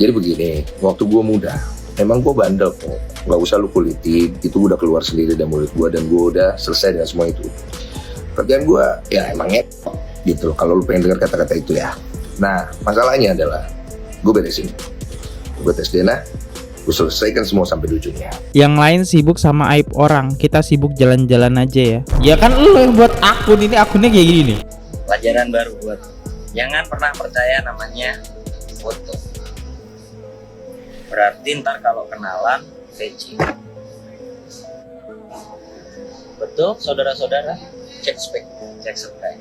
Jadi begini, waktu gue muda, emang gue bandel kok. Gak usah lu kulitin, itu udah keluar sendiri dari mulut gue dan gue udah selesai dengan semua itu. Kerjaan gue ya emangnya gitu loh, kalau lu pengen dengar kata-kata itu ya. Nah, masalahnya adalah gue beresin. Gue tes DNA, gue selesaikan semua sampai di ujungnya. Yang lain sibuk sama aib orang, kita sibuk jalan-jalan aja ya. Ya kan lu yang buat akun ini, akunnya kayak gini nih. Pelajaran baru buat jangan pernah percaya namanya foto. Berarti ntar kalau kenalan fetching. Betul saudara-saudara, cek spek, cek spek.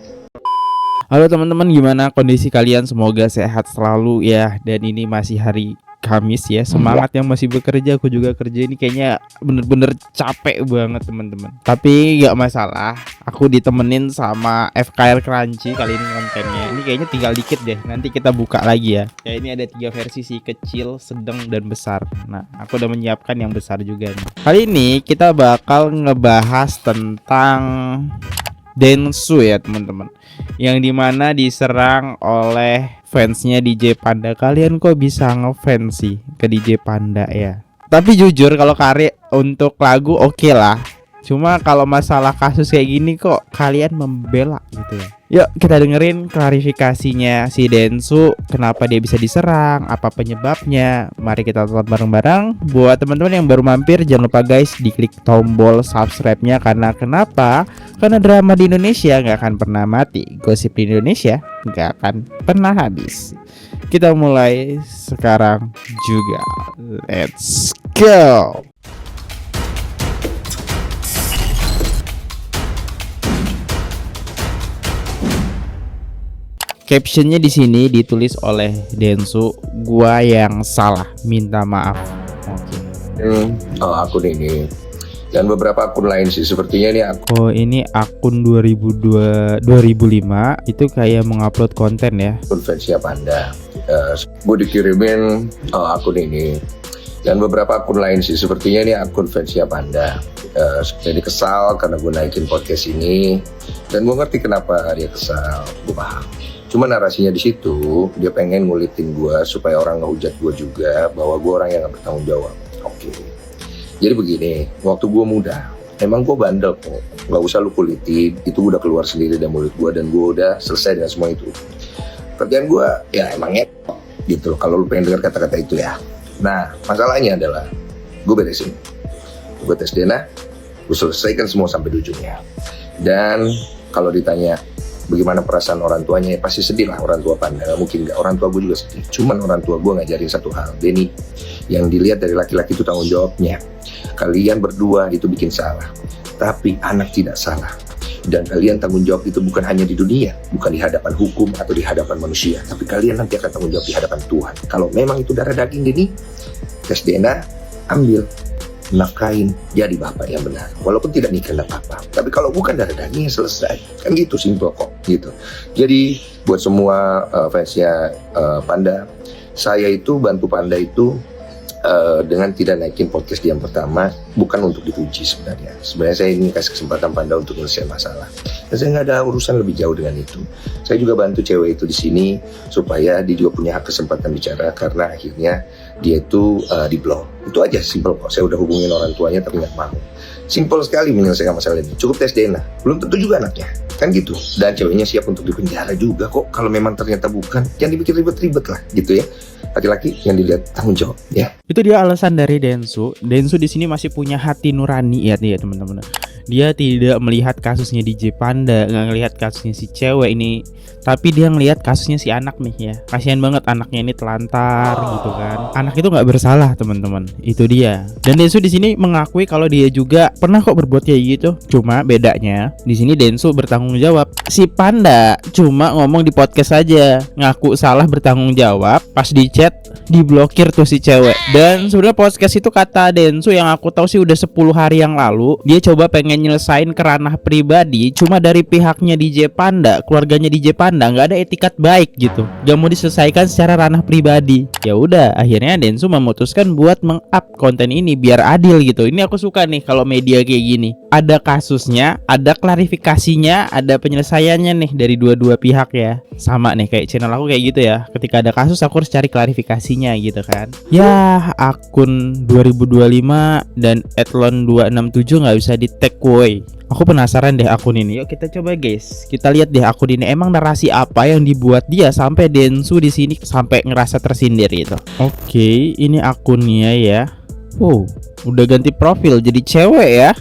Halo teman-teman, gimana kondisi kalian? Semoga sehat selalu ya. Dan ini masih hari Kamis ya. Semangat yang masih bekerja, aku juga kerja. Ini kayaknya bener-bener capek banget teman-teman. Tapi gak masalah, aku ditemenin sama FKR Crunchy kali ini kontennya. Ini kayaknya tinggal dikit deh, nanti kita buka lagi ya. Ya ini ada 3 versi sih, kecil, sedang, dan besar. Nah, aku udah menyiapkan yang besar juga nih. Kali ini kita bakal ngebahas tentang Densu ya teman-teman, yang dimana diserang oleh fansnya DJ Panda. Kalian kok bisa ngefans sih ke DJ Panda ya? Tapi jujur kalau karya untuk lagu oke lah. Cuma kalau masalah kasus kayak gini kok kalian membela gitu ya. Yuk kita dengerin klarifikasinya si Densu, kenapa dia bisa diserang, apa penyebabnya. Mari kita tonton bareng-bareng. Buat teman-teman yang baru mampir, jangan lupa guys diklik tombol subscribe-nya. Karena kenapa? Karena drama di Indonesia gak akan pernah mati, gosip di Indonesia gak akan pernah habis. Kita mulai sekarang juga. Let's go. Captionnya di sini ditulis oleh Densu, gua yang salah, minta maaf. Akun ini dan beberapa akun lain sih, sepertinya ini akun. Oh ini akun 2005 itu kayak mengupload konten ya. Akun fansnya Panda. Gue dikirimin akun ini dan beberapa akun lain sih, sepertinya ini akun fansnya Panda. Jadi kesal karena gue naikin podcast ini dan gue ngerti kenapa dia kesal, gue paham. Cuma narasinya di situ dia pengen ngulitin gue supaya orang ngehujat gue juga bahwa gue orang yang gak bertanggung jawab. Oke. Jadi begini, waktu gue muda, emang gue bandel kok. Gak usah lu kulitin, itu udah keluar sendiri dari mulut gue dan gue udah selesai dengan semua itu. Kerjaan gue ya emangnya gitu loh, kalau lu pengen dengar kata-kata itu ya. Nah, masalahnya adalah gue beresin. Gue tes DNA, gue selesaikan semua sampai di ujungnya. Dan kalau ditanya bagaimana perasaan orang tuanya, ya pasti sedih lah orang tua Panda. Mungkin gak, orang tua gue juga sedih. Cuman orang tua gue ngajarin satu hal, Denny, yang dilihat dari laki-laki itu tanggung jawabnya. Kalian berdua itu bikin salah, tapi anak tidak salah. Dan kalian tanggung jawab itu bukan hanya di dunia, bukan di hadapan hukum atau di hadapan manusia, tapi kalian nanti akan tanggung jawab di hadapan Tuhan. Kalau memang itu darah daging Denny, tes DNA, ambil, nafkahin, jadi bapak yang benar. Walaupun tidak nikah enggak apa-apa, tapi kalau bukan darah daging selesai. Kan gitu, simpel kok gitu. Jadi buat semua fansnya Panda, saya itu bantu Panda itu dengan tidak naikin podcast yang pertama bukan untuk dipuji sebenarnya. Sebenarnya saya ingin kasih kesempatan Panda untuk menyelesaikan masalah. Dan saya nggak ada urusan lebih jauh dengan itu. Saya juga bantu cewek itu di sini supaya dia juga punya hak kesempatan bicara karena akhirnya dia itu di-block. Itu aja, simpel kok. Saya udah hubungin orang tuanya tapi nggak mau. Simpel sekali menyelesaikan masalah ini. Cukup tes DNA. Belum tentu juga anaknya. Kan gitu. Dan ceweknya siap untuk dipenjara juga kok. Kalau memang ternyata bukan. Jangan dibikin ribet-ribet lah gitu ya. Laki-laki yang dilihat tanggung jawab ya. Itu dia alasan dari Densu. Densu di sini masih punya hati nurani ya teman-teman. Dia tidak melihat kasusnya DJ Panda, nggak ngelihat kasusnya si cewek ini, tapi dia ngelihat kasusnya si anak nih ya. Kasihan banget anaknya ini telantar gitu kan. Anak itu nggak bersalah teman-teman. Itu dia. Dan Densu di sini mengakui kalau dia juga pernah kok berbuat kayak gitu. Cuma bedanya di sini Densu bertanggung jawab. Si Panda cuma ngomong di podcast aja, ngaku salah bertanggung jawab. Pas di chat diblokir tuh si cewek. Dan sebenarnya podcast itu kata Densu yang aku tahu sih udah 10 hari yang lalu, dia coba pengen nyelesain ke ranah pribadi. Cuma dari pihaknya DJ Panda, keluarganya DJ Panda nggak ada etikat baik gitu, gak mau diselesaikan secara ranah pribadi. Ya udah, akhirnya Densu memutuskan buat meng-up konten ini biar adil gitu. Ini aku suka nih kalau media kayak gini. ada kasusnya, ada klarifikasinya, ada penyelesaiannya nih dari dua-dua pihak ya. Sama nih kayak channel aku kayak gitu ya. Ketika ada kasus aku harus cari klarifikasinya gitu kan. Ya akun 2025 dan Etlon 267 nggak bisa di tag woi. Aku penasaran deh akun ini. Yuk kita coba guys. Kita lihat deh akun ini emang narasi apa yang dibuat dia sampai Densu di sini sampai ngerasa tersindir gitu. Oke, ini akunnya ya. Wow, udah ganti profil jadi cewek ya.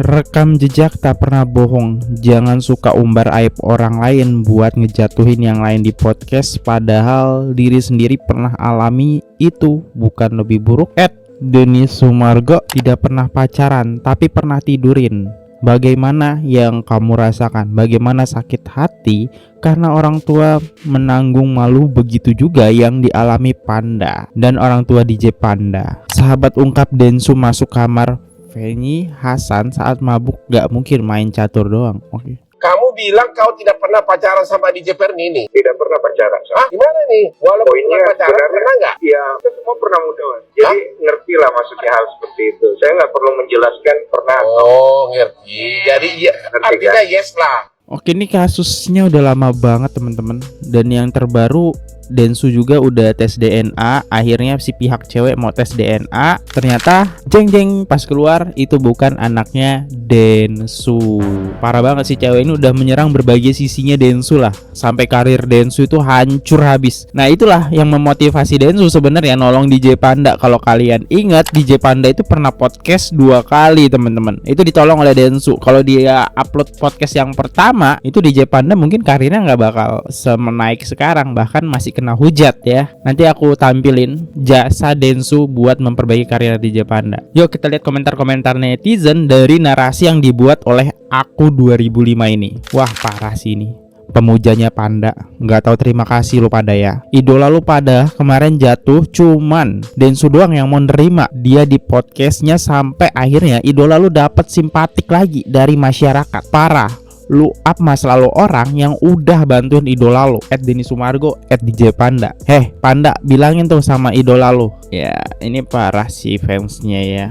Rekam jejak tak pernah bohong. Jangan suka umbar aib orang lain buat ngejatuhin yang lain di podcast, padahal diri sendiri pernah alami itu. Bukan lebih buruk? Denis Sumargo tidak pernah pacaran tapi pernah tidurin. Bagaimana yang kamu rasakan? Bagaimana sakit hati karena orang tua menanggung malu? Begitu juga yang dialami Panda dan orang tua DJ Panda. Sahabat ungkap Densu masuk kamar Feni Hasan saat mabuk, gak mungkin main catur doang. Oke. Kamu bilang kau tidak pernah pacaran sama DJ Perni ini? Tidak pernah pacaran. Hah? Gimana nih? Walaupun Poinnya pernah pacaran, sebenarnya, pernah nggak? Ya, kita semua pernah muda, Mas. Jadi ngerti lah maksudnya hal seperti itu. Saya nggak perlu menjelaskan pernah. Oh, ngerti. Jadi ya, artinya yes lah. Oke, ini kasusnya udah lama banget teman-teman. Dan yang terbaru Densu juga udah tes DNA. Akhirnya si pihak cewek mau tes DNA, ternyata jeng pas keluar itu bukan anaknya Densu. Parah banget sih cewek ini, udah menyerang berbagai sisinya Densu lah, sampai karir Densu itu hancur habis. Nah itulah yang memotivasi Densu sebenarnya nolong DJ Panda. Kalau kalian ingat, DJ Panda itu pernah podcast 2 kali teman-teman. Itu ditolong oleh Densu. Kalau dia upload podcast yang pertama itu DJ Panda mungkin karirnya nggak bakal semenaik sekarang, bahkan masih kena hujat ya. Nanti aku tampilin jasa Densu buat memperbaiki karir DJ Panda. Yuk kita lihat komentar-komentar netizen dari narasi yang dibuat oleh Aku 2005 ini. Wah parah sih ini. Pemujanya Panda, nggak tahu terima kasih lu pada ya. Idola lu pada kemarin jatuh, cuman Densu doang yang mau nerima dia di podcastnya, sampai akhirnya idola lu dapat simpatik lagi dari masyarakat. Parah. Lu up masa lalu orang yang udah bantuin idola lu, @Denis Sumargo, @DJ Panda. Panda, bilangin tuh sama idola lu. Ya ini parah sih fansnya ya.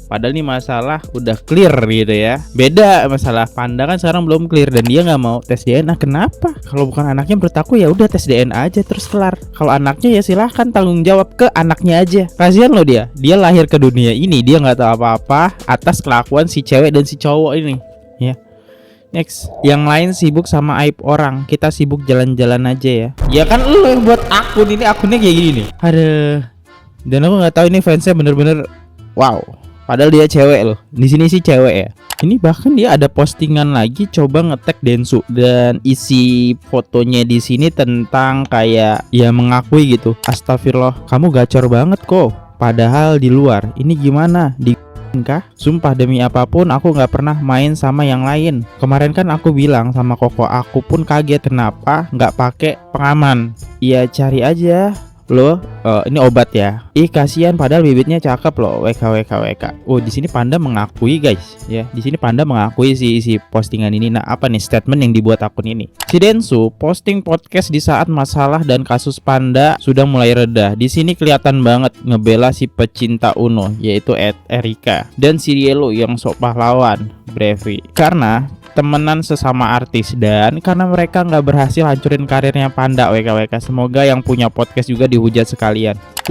Padahal ini masalah udah clear gitu ya. Beda masalah Panda kan sekarang belum clear dan dia nggak mau tes DNA. Kenapa? Kalau bukan anaknya menurut aku ya udah tes DNA aja terus kelar. Kalau anaknya ya silahkan tanggung jawab ke anaknya aja. Kasihan loh dia lahir ke dunia ini dia nggak tahu apa-apa atas kelakuan si cewek dan si cowok ini. Ya. Next, yang lain sibuk sama aib orang, kita sibuk jalan-jalan aja ya. Ya kan lu yang buat akun ini, akunnya kayak gini nih. Aduh. Dan aku nggak tahu ini fansnya bener-bener wow. Padahal dia cewek loh. Di sini sih cewek ya. Ini bahkan dia ada postingan lagi coba nge-tag Densu dan isi fotonya di sini tentang kayak ya mengakui gitu. Astagfirullah, kamu gacor banget kok. Padahal di luar ini gimana? Kah? Sumpah demi apapun aku nggak pernah main sama yang lain. Kemarin kan aku bilang sama Koko, aku pun kaget kenapa nggak pakai pengaman. Ya cari aja loh. Ini obat ya. Ih kasihan padahal bibitnya cakep loh. WK. Oh di sini Panda mengakui guys ya. Di sini Panda mengakui si postingan ini. Nah apa nih statement yang dibuat akun ini? Si Densu posting podcast di saat masalah dan kasus Panda sudah mulai reda. Di sini kelihatan banget ngebela si pecinta Uno yaitu Erika dan si Yellow yang sok pahlawan Brevi. Karena temenan sesama artis dan karena mereka nggak berhasil hancurin karirnya Panda. WK. Semoga yang punya podcast juga dihujat sekalian.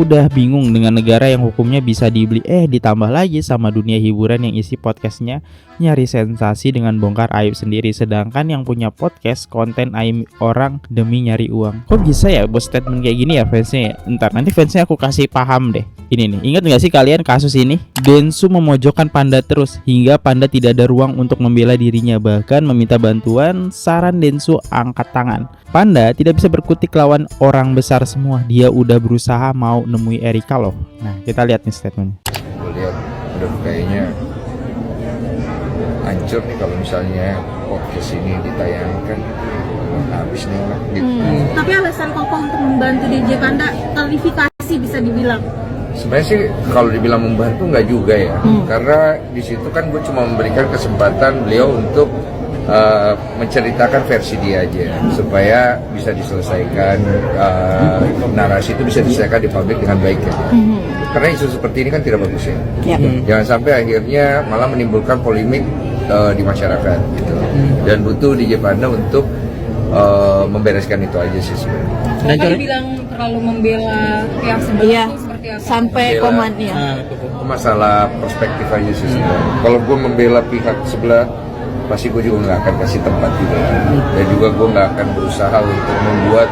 Udah bingung dengan negara yang hukumnya bisa dibeli, ditambah lagi sama dunia hiburan yang isi podcastnya nyari sensasi dengan bongkar aib sendiri, sedangkan yang punya podcast konten aib orang demi nyari uang. Kok bisa ya buat statement kayak gini ya fansnya ya? Ntar nanti fansnya aku kasih paham deh. Ini nih, ingat gak sih kalian kasus ini? Densu memojokkan Panda terus hingga Panda tidak ada ruang untuk membela dirinya, bahkan meminta bantuan. Saran Densu angkat tangan. Panda tidak bisa berkutik lawan orang besar semua. Dia udah berusaha mau nemui Erika loh. Nah kita lihat nih statementnya. Gue lihat udah kayaknya hancur nih kalau misalnya podcast ini ditayangkan. Habis nih orang gitu. Tapi alasan Koko untuk membantu DJ Panda klarifikasi bisa dibilang. Sebenarnya sih kalau dibilang membantu nggak juga ya, karena di situ kan gue cuma memberikan kesempatan beliau untuk menceritakan versi dia aja supaya bisa diselesaikan, narasi itu bisa diselesaikan di publik dengan baik ya. Karena isu seperti ini kan tidak bagus ya. Jangan sampai akhirnya malah menimbulkan polemik di masyarakat gitu. Dan butuh DJ Panda untuk membereskan itu aja sih sebenarnya. Dan tadi bilang terlalu membela pihak sebelah itu seperti apa? Sampai komen ya. Itu masalah perspektif aja sih sebenarnya. Kalau gue membela pihak sebelah, pasti gue juga nggak akan kasih tempat juga. Dan juga gue nggak akan berusaha untuk membuat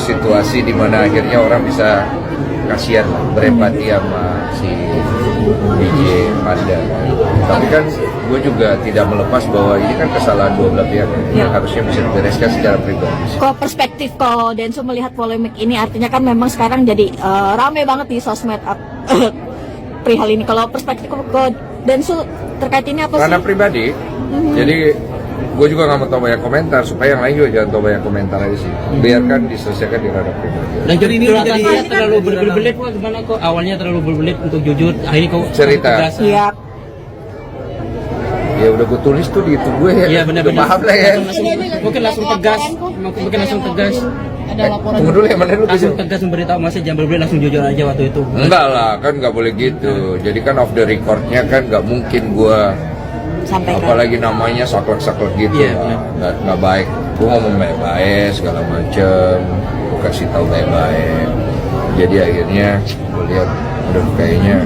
situasi di mana akhirnya orang bisa kasihan berempati sama si DJ Panda. Tapi kan gue juga tidak melepas bahwa ini kan kesalahan dua belah pihak yang harusnya bisa dibereskan secara pribadi. Kalau perspektif kalau Densu melihat polemik ini, artinya kan memang sekarang jadi rame banget di sosmed perihal ini. Kalau perspektif ke Densu terkait ini apa sih? Karena pribadi, jadi gue juga nggak mau tahu banyak komentar supaya yang lain juga jangan tahu banyak komentar aja sih. Biarkan diselesaikan di ranah pribadi. Dan jadi ini terlalu berbelit, Pak. Gimana kok awalnya terlalu berbelit untuk jujur, akhirnya kok cerita. Iya. Ya udah gue tulis tuh di itu gue ya. Iya benar-benar. Maaf lah ya. Mungkin langsung tegas. Ada laporan. Tunggu dulu ya, mana lu Langsung tegas memberitahu, masa jangan berbelit, langsung jujur aja waktu itu. Enggak lah, kan nggak boleh gitu. Jadi kan off the recordnya kan nggak mungkin gue Sampaikan. apalagi namanya saklek-saklek gitu. Iya, Nggak baik. Gue ngomong baik-baik segala macem, gue kasih tahu baik-baik. Jadi akhirnya gue lihat udah kayaknya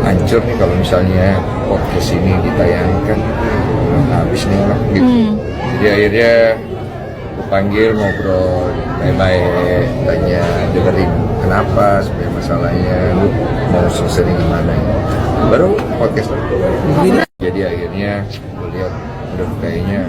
hancur nih kalau misalnya podcast ini ditayangkan, habis nih lah gitu. Jadi akhirnya gue panggil, ngobrol baik-baik, tanya, dengerin kenapa sebenarnya masalahnya, lu mau selesai gimana ya. Baru podcast. Jadi akhirnya gue lihat udah kayaknya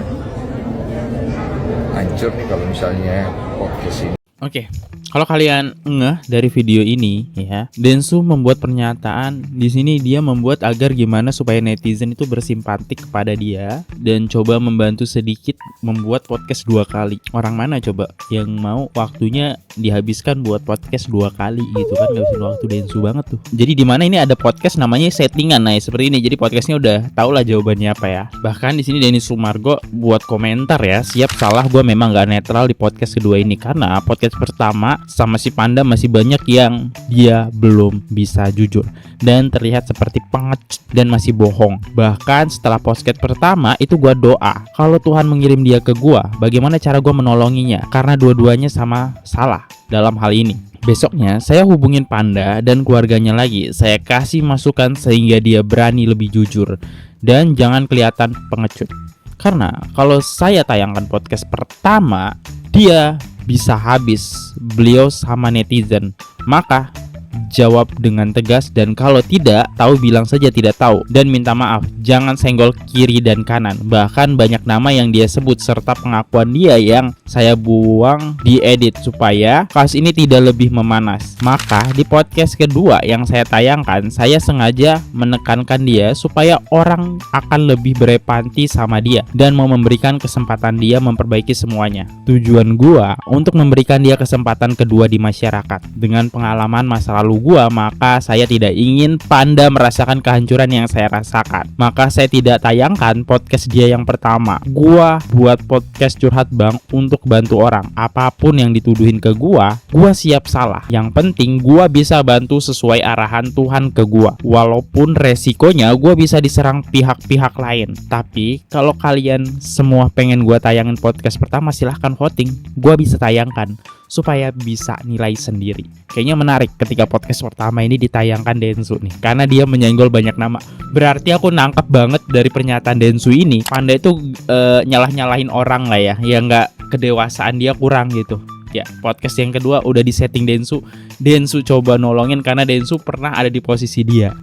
hancur nih kalau misalnya podcast ini. Oke, kalau kalian ngeh dari video ini ya, Densu membuat pernyataan di sini. Dia membuat agar gimana supaya netizen itu bersimpatik kepada dia dan coba membantu sedikit membuat podcast 2 kali. Orang mana coba yang mau waktunya dihabiskan buat podcast 2 kali gitu kan, ngabisin waktu Densu banget tuh. Jadi di mana ini ada podcast namanya settingan, nah seperti ini. Jadi podcastnya udah tau lah jawabannya apa ya. Bahkan di sini Denny Sumargo buat komentar ya, siap salah gue memang nggak netral di podcast kedua ini karena podcast pertama sama si Panda masih banyak yang dia belum bisa jujur dan terlihat seperti pengecut dan masih bohong. Bahkan setelah podcast pertama itu gua doa kalau Tuhan mengirim dia ke gua, bagaimana cara gua menolonginya karena dua-duanya sama salah dalam hal ini. Besoknya saya hubungin Panda dan keluarganya lagi. Saya kasih masukan sehingga dia berani lebih jujur dan jangan kelihatan pengecut. Karena kalau saya tayangkan podcast pertama, dia bisa habis beliau sama netizen. Maka jawab dengan tegas, dan kalau tidak tahu bilang saja tidak tahu dan minta maaf. Jangan senggol kiri dan kanan. Bahkan banyak nama yang dia sebut serta pengakuan dia yang saya buang diedit supaya kasus ini tidak lebih memanas. Maka di podcast kedua yang saya tayangkan, saya sengaja menekankan dia supaya orang akan lebih berempati sama dia dan mau memberikan kesempatan dia memperbaiki semuanya. Tujuan gua untuk memberikan dia kesempatan kedua di masyarakat. Dengan pengalaman masa lalu gua, maka saya tidak ingin Panda merasakan kehancuran yang saya rasakan. Maka saya tidak tayangkan podcast dia yang pertama. Gua buat podcast curhat bang untuk bantu orang. Apapun yang dituduhin ke gua siap salah. Yang penting gua bisa bantu sesuai arahan Tuhan ke gua. Walaupun resikonya gua bisa diserang pihak-pihak lain. Tapi kalau kalian semua pengen gua tayangin podcast pertama, silahkan voting. Gua bisa tayangkan supaya bisa nilai sendiri. Kayaknya menarik ketika podcast pertama ini ditayangkan Densu nih, karena dia menyenggol banyak nama. Berarti aku nangkep banget dari pernyataan Densu ini, Panda itu nyalah-nyalahin orang lah ya, yang nggak kedewasaan dia kurang gitu. Ya, podcast yang kedua udah disetting Densu coba nolongin karena Densu pernah ada di posisi dia.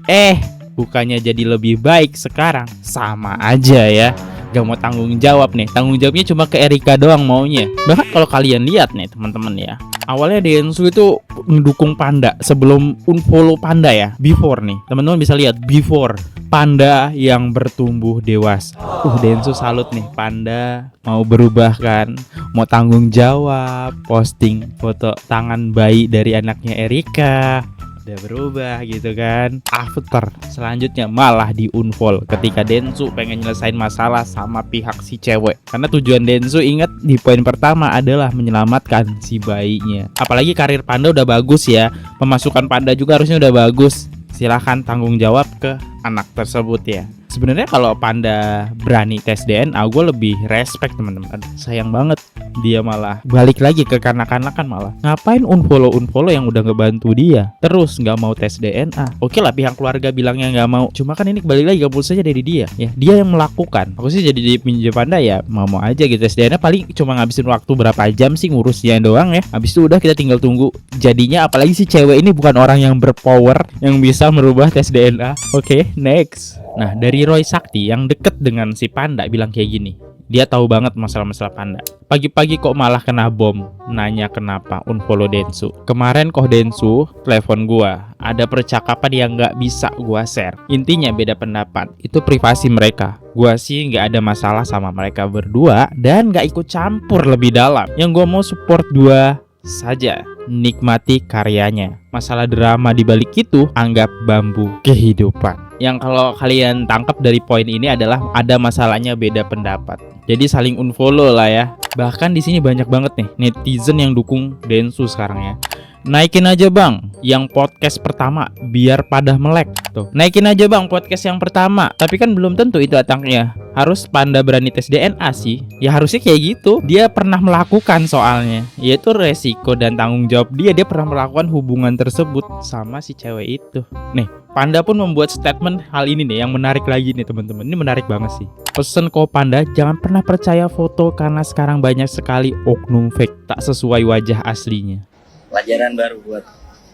Bukannya jadi lebih baik sekarang, sama aja ya. Gak mau tanggung jawab nih. Tanggung jawabnya cuma ke Erika doang maunya. Bahkan kalau kalian lihat nih teman-teman ya, awalnya Densu itu mendukung Panda sebelum unfollow Panda ya. Before nih, teman-teman bisa lihat before Panda yang bertumbuh dewasa. Densu salut nih, Panda mau berubah kan, mau tanggung jawab, posting foto tangan bayi dari anaknya Erika. udah berubah gitu kan. After selanjutnya malah di-unfollow ketika Densu pengen nyelesain masalah sama pihak si cewek. Karena tujuan Densu, ingat di poin pertama, adalah menyelamatkan si bayinya. Apalagi karir Panda udah bagus ya, pemasukan Panda juga harusnya udah bagus. Silahkan tanggung jawab ke anak tersebut ya. Sebenarnya kalau Panda berani tes DNA, gue lebih respect teman-teman. Sayang banget dia malah balik lagi ke kanak-kanakan, malah ngapain unfollow yang udah ngebantu dia, terus nggak mau tes DNA. Oke lah pihak keluarga bilangnya nggak mau, cuma kan ini kembali lagi keputusannya dari dia ya, dia yang melakukan. Aku sih jadi di pinjam Panda ya mau aja gitu, tes DNA paling cuma ngabisin waktu berapa jam sih ngurusnya doang ya, habis itu udah kita tinggal tunggu jadinya. Apalagi si cewek ini bukan orang yang berpower yang bisa merubah tes DNA. Oke, next. Nah, dari Roy Sakti yang deket dengan si Panda bilang kayak gini. Dia tahu banget masalah-masalah Panda. Pagi-pagi kok malah kena bom, nanya kenapa unfollow Densu. Kemarin kok Densu telepon gua, ada percakapan yang nggak bisa gua share. Intinya beda pendapat, itu privasi mereka. Gua sih nggak ada masalah sama mereka berdua dan nggak ikut campur lebih dalam. Yang gua mau support dua saja, nikmati karyanya. Masalah drama di balik itu anggap bambu kehidupan. Yang kalau kalian tangkap dari poin ini adalah ada masalahnya beda pendapat. Jadi saling unfollow lah ya. Bahkan di sini banyak banget nih netizen yang dukung Densu sekarang ya. Naikin aja bang yang podcast pertama biar pada melek tuh. Naikin aja bang podcast yang pertama. Tapi kan belum tentu itu atangnya. Harus Panda berani tes DNA sih. Ya harusnya kayak gitu. Dia pernah melakukan soalnya. Yaitu resiko dan tanggung jawab dia. Dia pernah melakukan hubungan tersebut sama si cewek itu. Nih, Panda pun membuat statement hal ini nih yang menarik lagi nih teman-teman. Ini menarik banget sih. Pesen kok Panda, jangan pernah percaya foto karena sekarang banyak sekali oknum fake tak sesuai wajah aslinya. Pelajaran baru buat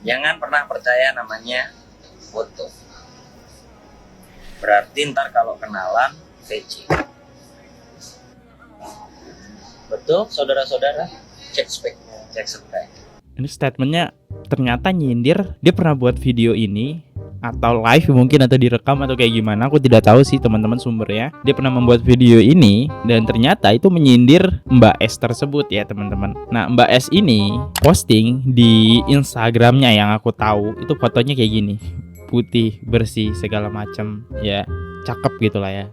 jangan pernah percaya namanya foto. Berarti ntar kalau kenalan fake. Betul saudara-saudara, cek spek, cek spek. Ini statementnya ternyata nyindir. Dia pernah buat video ini atau live mungkin atau direkam atau kayak gimana, aku tidak tahu sih teman-teman sumbernya. Dia pernah membuat video ini dan ternyata itu menyindir Mbak S tersebut ya teman-teman. Nah Mbak S ini posting di Instagramnya yang aku tahu itu fotonya kayak gini, putih bersih segala macam ya, cakep gitu lah ya.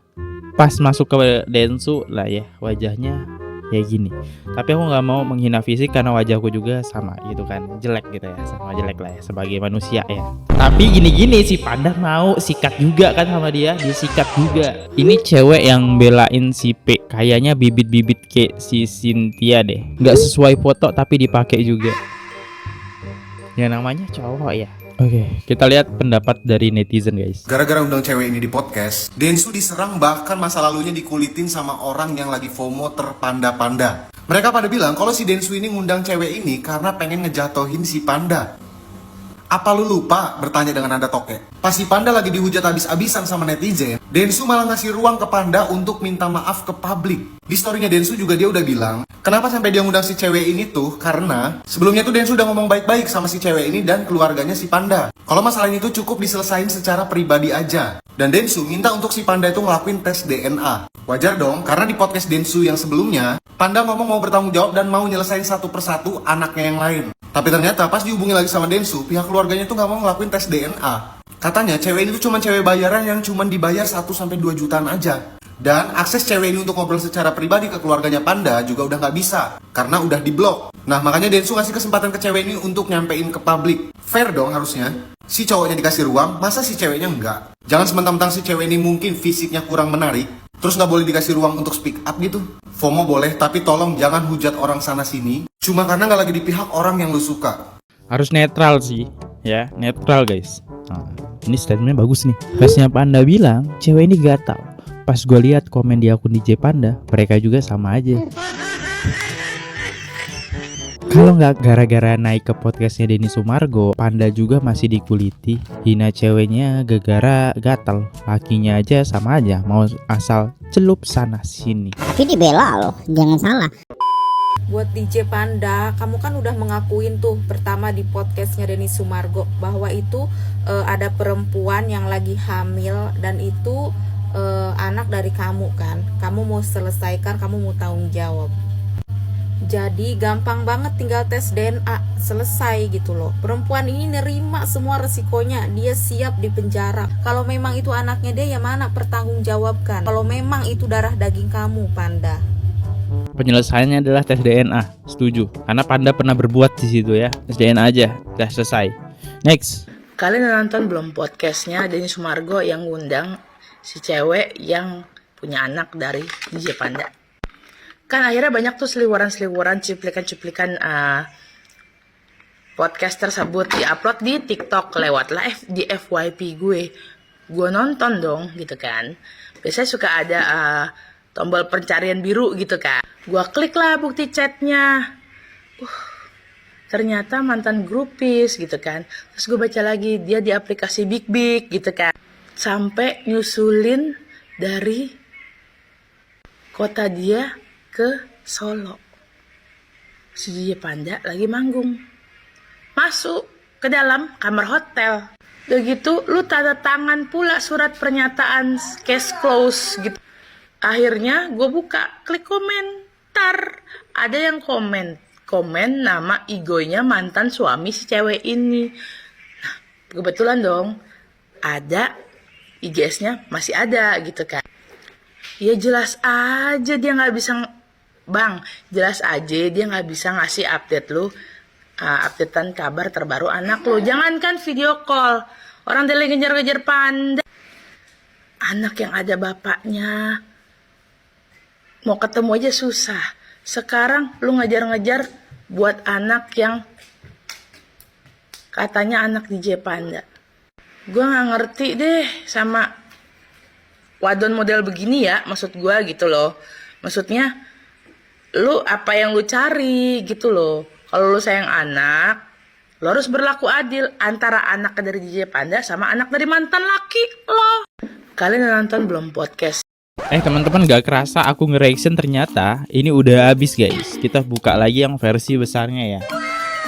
Pas masuk ke Densu lah ya wajahnya kayak gini. Tapi aku nggak mau menghina fisik karena wajahku juga sama gitu kan, jelek gitu ya, sama jelek lah ya sebagai manusia ya. Tapi gini-gini si Panda mau sikat juga kan sama dia sikat juga. Ini cewek yang belain si P, kayaknya bibit-bibit kayak si Cynthia deh. Nggak sesuai foto tapi dipakai juga. Ya namanya cowok ya. Oke, kita lihat pendapat dari netizen guys. Gara-gara undang cewek ini di podcast, Densu diserang bahkan masa lalunya dikulitin sama orang yang lagi FOMO terpanda-panda. Mereka pada bilang kalau si Densu ini ngundang cewek ini karena pengen ngejatohin si Panda. Apa lu lupa? Bertanya dengan nada tokek. Pas si Panda lagi dihujat habis-habisan sama netizen, Densu malah ngasih ruang ke Panda untuk minta maaf ke publik. Di storynya Densu juga dia udah bilang, kenapa sampai dia ngundang si cewek ini tuh? Karena sebelumnya tuh Densu udah ngomong baik-baik sama si cewek ini dan keluarganya si Panda. Kalau masalah ini tuh cukup diselesain secara pribadi aja. Dan Densu minta untuk si Panda itu ngelakuin tes DNA. Wajar dong, karena di podcast Densu yang sebelumnya, Panda ngomong mau bertanggung jawab dan mau nyelesain satu persatu anaknya yang lain. Tapi ternyata pas dihubungi lagi sama Densu, pihak keluarganya tuh gak mau ngelakuin tes DNA. Katanya cewek ini tuh cuma cewek bayaran yang cuma dibayar 1-2 jutaan aja. Dan akses cewek ini untuk ngobrol secara pribadi ke keluarganya Panda juga udah gak bisa, karena udah diblok. Nah makanya Densu ngasih kesempatan ke cewek ini untuk nyampein ke publik. Fair dong harusnya. Si cowoknya dikasih ruang, masa si ceweknya enggak? Jangan sementang-mentang si cewek ini mungkin fisiknya kurang menarik, terus gak boleh dikasih ruang untuk speak up gitu. FOMO boleh, tapi tolong jangan hujat orang sana sini cuma karena gak lagi di pihak orang yang lu suka. Harus netral sih, ya netral guys. Nah, ini statementnya bagus nih. Fansnya Panda bilang cewek ini gatal. Pas gue lihat komen di akun DJ Panda, mereka juga sama aja. Kalau nggak gara-gara naik ke podcastnya Denny Sumargo, Panda juga masih dikuliti. Hina ceweknya gara-gara gatal, lakinya aja sama aja, mau asal celup sana sini. Tapi dibela loh, jangan salah. Buat DJ Panda, kamu kan udah mengakuin tuh pertama di podcastnya Denny Sumargo bahwa itu ada perempuan yang lagi hamil dan itu anak dari kamu kan. Kamu mau selesaikan, kamu mau tanggung jawab. Jadi gampang banget tinggal tes DNA, selesai gitu loh. Perempuan ini nerima semua resikonya, dia siap dipenjara. Kalau memang itu anaknya dia, ya mana pertanggungjawabkan. Kalau memang itu darah daging kamu, Panda. Penyelesaiannya adalah tes DNA. Setuju. Karena Panda pernah berbuat di situ ya. Tes DNA aja, udah selesai. Next. Kalian udah nonton belum podcastnya Denny Sumargo yang ngundang si cewek yang punya anak dari DJ Panda? Kan akhirnya banyak tuh seliweran-seliweran, cuplikan-cuplikan podcast tersebut diupload di TikTok lewat live di FYP gue. Gue nonton dong gitu kan. Biasanya suka ada tombol pencarian biru gitu kan. Gue klik lah bukti chatnya. Ternyata mantan grupis gitu kan. Terus gue baca lagi dia di aplikasi Big gitu kan. Sampai nyusulin dari kota dia ke Solo. Si DJ Panda lagi manggung. Masuk ke dalam kamar hotel. Begitu lu tanda tangan pula surat pernyataan case close gitu. Akhirnya gue buka, klik komentar. Ada yang komen nama igonya mantan suami si cewek ini. Nah, kebetulan dong ada IGS-nya masih ada gitu kan. Ya jelas aja dia nggak bisa, jelas aja dia nggak bisa ngasih update lu, updatean kabar terbaru anak lu. Jangankan video call, orang dia lagi ngejar-ngejar Panda, anak yang ada bapaknya mau ketemu aja susah. Sekarang lu ngejar-ngejar buat anak yang katanya anak DJ Panda. Gue nggak ngerti deh sama wadon model begini ya, maksud gue gitu loh. Maksudnya lu apa yang lu cari gitu loh. Kalau lu sayang anak, lu harus berlaku adil antara anak dari DJ Panda sama anak dari mantan laki lo. Kalian udah nonton belum podcast? Teman-teman, gak kerasa aku nge-reaction ternyata ini udah habis guys. Kita buka lagi yang versi besarnya ya.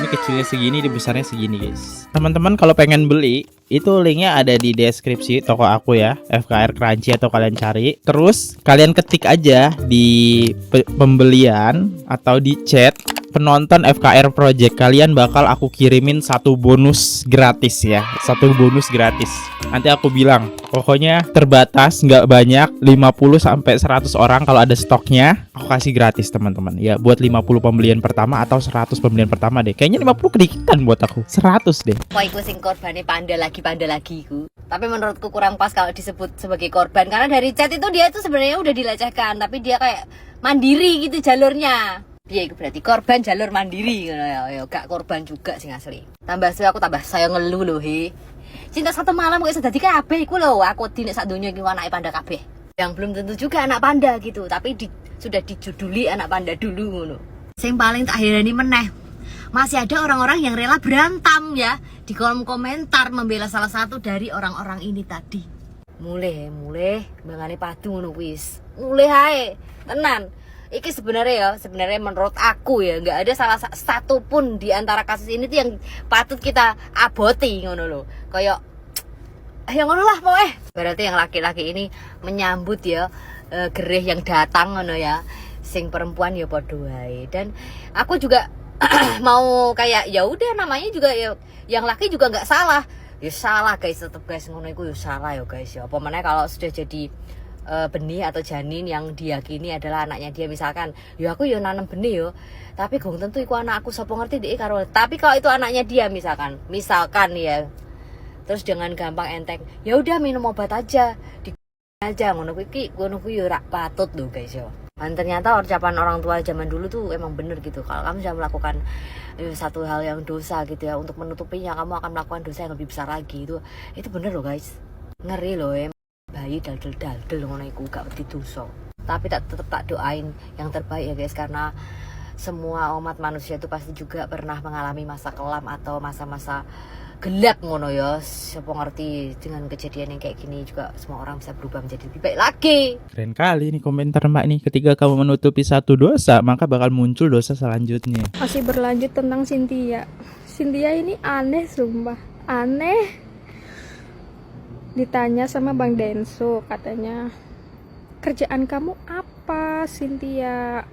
Ini kecilnya segini, di besarnya segini guys. Teman-teman kalau pengen beli, itu linknya ada di deskripsi toko aku ya, FKR Crunchy, atau kalian cari. Terus kalian ketik aja di pembelian atau di chat penonton FKR Project, kalian bakal aku kirimin satu bonus gratis ya. Satu bonus gratis. Nanti aku bilang, pokoknya terbatas, nggak banyak, 50 sampai 100 orang kalau ada stoknya, aku kasih gratis teman-teman. Ya buat 50 pembelian pertama atau 100 pembelian pertama deh. Kayaknya 50 kedikitan buat aku. 100 deh. Kok iku sing korbane Panda lagi ku. Tapi menurutku kurang pas kalau disebut sebagai korban, karena dari chat itu dia itu sebenarnya udah dilecehkan, tapi dia kayak mandiri gitu jalurnya. Dia itu berarti korban jalur mandiri ya, gak korban juga sing asli. Tambah aku tambah saya ngeluh loh he. Cinta satu malam kok iso dadi kabeh iku lho, aku di nek sak donya iki anake Panda kabeh. Yang belum tentu juga anak Panda gitu, tapi sudah dijuduli anak Panda dulu ngono. Sing paling tak heran meneh, masih ada orang-orang yang rela berantem ya di kolom komentar membela salah satu dari orang-orang ini tadi. Mulai bangane padu ngono wis. Mulai hae, tenan. Iki sebenarnya menurut aku ya nggak ada salah satu pun di antara kasus ini tuh yang patut kita aboti ngono loh. Kayak yang ngono lah pokoknya. Berarti yang laki-laki ini menyambut ya gereh yang datang ngono ya. Sing perempuan ya padha wae. Dan aku juga mau kayak ya udah namanya juga ya, yang laki juga nggak salah. Ya salah guys, tetep guys ngono iku ya salah ya guys ya. Apa meneh kalau sudah jadi benih atau janin yang diyakini adalah anaknya dia, misalkan ya aku ya nanam benih yo tapi gong tentu iku anak aku sapa ngerti dhek karo, tapi kalau itu anaknya dia misalkan ya terus dengan gampang enteng ya udah minum obat aja ngono kuwi yo ora patut lho guys yo. Dan ternyata ucapan orang tua zaman dulu tuh emang bener gitu, kalau kamu sudah melakukan satu hal yang dosa gitu ya, untuk menutupinya kamu akan melakukan dosa yang lebih besar lagi. Itu bener loh guys, ngeri loh ya. Bayi dal-dal ngono iku gak wedi dosa. Tapi tetep tak doain yang terbaik ya guys, karena semua umat manusia itu pasti juga pernah mengalami masa kelam atau masa-masa gelap ngono ya. Siapa ngerti dengan kejadian yang kayak gini juga semua orang bisa berubah menjadi lebih baik lagi. Keren kali nih komentar Mbak nih. Ketika kamu menutupi satu dosa, maka bakal muncul dosa selanjutnya. Masih berlanjut tentang Cynthia. Cynthia ini aneh sumpah. Aneh. Ditanya sama Bang Denso, katanya kerjaan kamu apa Cynthia?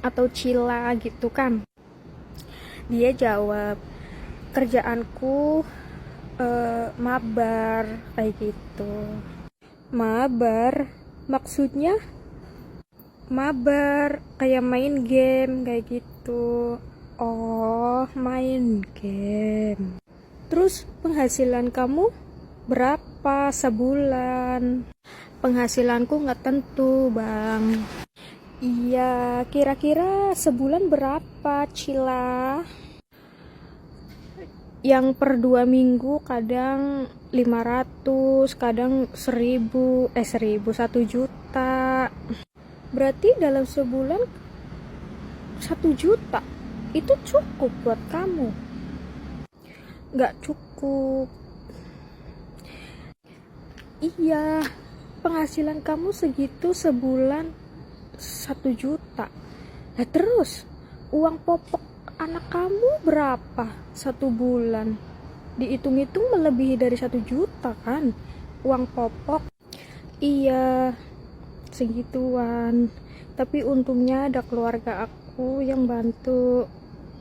atau Cila gitu kan. Dia jawab, kerjaanku mabar kayak gitu. Mabar maksudnya mabar kayak main game kayak gitu. Oh, main game. Terus penghasilan kamu berapa sebulan? Penghasilanku nggak tentu, Bang. Iya, kira-kira sebulan berapa, Cila? Yang per 2 minggu kadang 500, kadang 1.000, 1 juta. Berarti dalam sebulan 1 juta itu cukup buat kamu? Nggak cukup. Iya, penghasilan kamu segitu sebulan 1 juta. Nah terus uang popok anak kamu berapa 1 bulan? Dihitung-hitung melebihi dari 1 juta kan uang popok. Iya, segituan. Tapi untungnya ada keluarga aku yang bantu.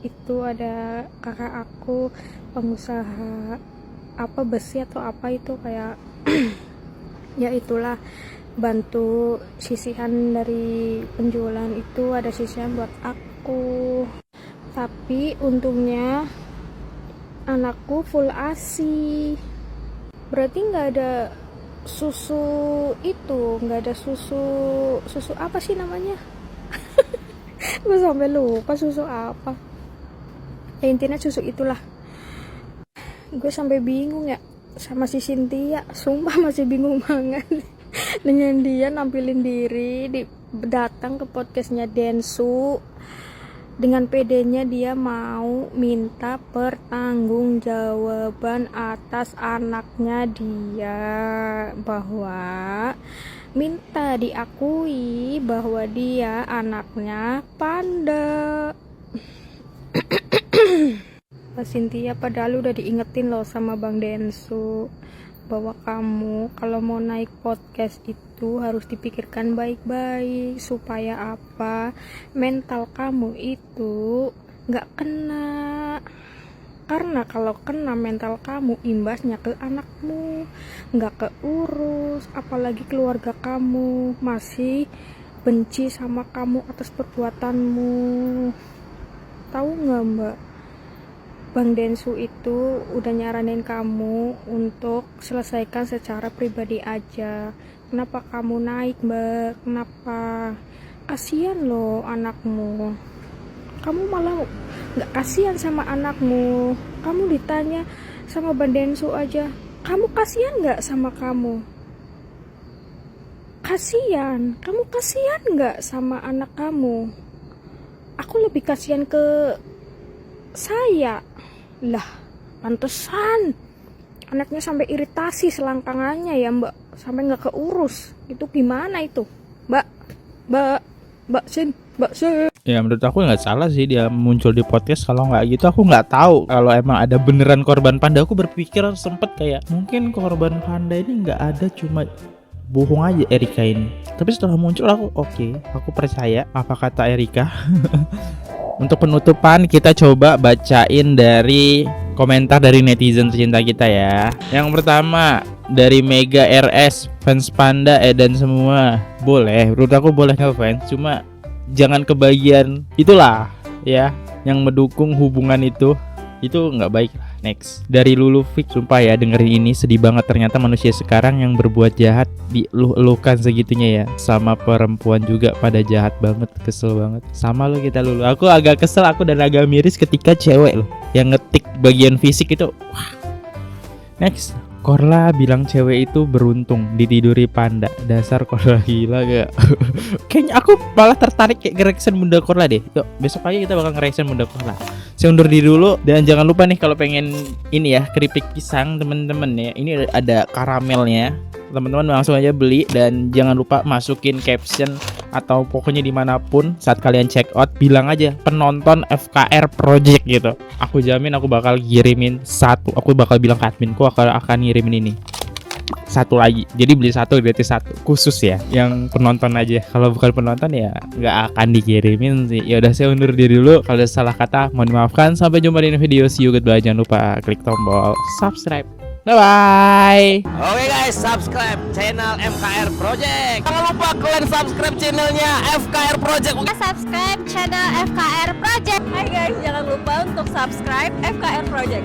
Itu ada kakak aku pengusaha apa besi atau apa itu kayak ya itulah, bantu sisihan dari penjualan itu, ada sisihan buat aku. Tapi untungnya anakku full ASI, berarti nggak ada susu itu, nggak ada susu apa sih namanya? Gue sampai lupa susu apa. Ya intinya susu itulah. Gue sampai bingung ya sama si Cynthia, sumpah masih bingung banget dengan dia nampilin diri datang ke podcastnya Densu dengan pedenya dia mau minta pertanggungjawaban atas anaknya dia, bahwa minta diakui bahwa dia anaknya panda. Mbak Cynthia, padahal udah diingetin loh sama Bang Densu bahwa kamu kalau mau naik podcast itu harus dipikirkan baik-baik supaya apa, mental kamu itu nggak kena. Karena kalau kena mental kamu, imbasnya ke anakmu, nggak keurus, apalagi keluarga kamu masih benci sama kamu atas perbuatanmu. Tahu nggak Mbak? Bang Densu itu udah nyaranin kamu untuk selesaikan secara pribadi aja. Kenapa kamu naik, Mbak? Kenapa? Kasihan loh anakmu. Kamu malah nggak kasihan sama anakmu. Kamu ditanya sama Bang Densu aja, kamu kasihan nggak sama kamu? Kasihan. Kamu kasihan nggak sama anak kamu? Aku lebih kasihan ke saya. Lah, pantesan anaknya sampai iritasi selangkangannya ya Mbak, sampai nggak keurus. Itu gimana itu Mbak Sin. Ya menurut aku nggak salah sih dia muncul di podcast. Kalau nggak gitu aku nggak tahu kalau emang ada beneran korban panda. Aku berpikir sempet kayak mungkin korban panda ini nggak ada, cuma bohong aja Erika ini. Tapi setelah muncul aku aku percaya apa kata Erika. Untuk penutupan kita coba bacain dari komentar dari netizen tercinta kita ya. Yang pertama dari Mega RS, fans panda dan semua. Boleh, menurut aku boleh ngefans, cuma jangan kebagian itulah ya yang mendukung hubungan itu nggak baik lah. Next dari Lulu Fik, sumpah ya dengerin ini sedih banget. Ternyata manusia sekarang yang berbuat jahat dieluh-elukan segitunya ya. Sama perempuan juga pada jahat banget, kesel banget. Sama lo kita Lulu. Aku agak kesel, aku dan agak miris ketika cewek lo yang ngetik bagian fisik itu. Wah. Next Korla bilang cewek itu beruntung ditiduri panda. Dasar Korla gila gak? Kayaknya aku malah tertarik kayak nge-reaction Bunda Korla deh. Yuk besok pagi kita bakal nge-reaction Bunda Korla. Saya undur diri dulu. Dan jangan lupa nih kalau pengen ini ya keripik pisang temen-temen ya, ini ada karamelnya. Teman-teman langsung aja beli. Dan jangan lupa masukin caption atau pokoknya dimanapun saat kalian check out bilang aja penonton FKR Project gitu. Aku jamin aku bakal kirimin satu. Aku bakal bilang ke adminku akan ngirimin ini satu lagi. Jadi beli satu gratis satu, khusus ya yang penonton aja. Kalau bukan penonton ya nggak akan dikirimin sih. Ya udah, saya undur diri dulu. Kalau ada salah kata mohon dimaafkan. Sampai jumpa di video, see you, goodbye. Jangan lupa klik tombol subscribe. Bye-bye. Oke guys, subscribe channel FKR Project. Jangan lupa kalian subscribe channelnya FKR Project. Subscribe channel FKR Project. Hai guys, jangan lupa untuk subscribe FKR Project.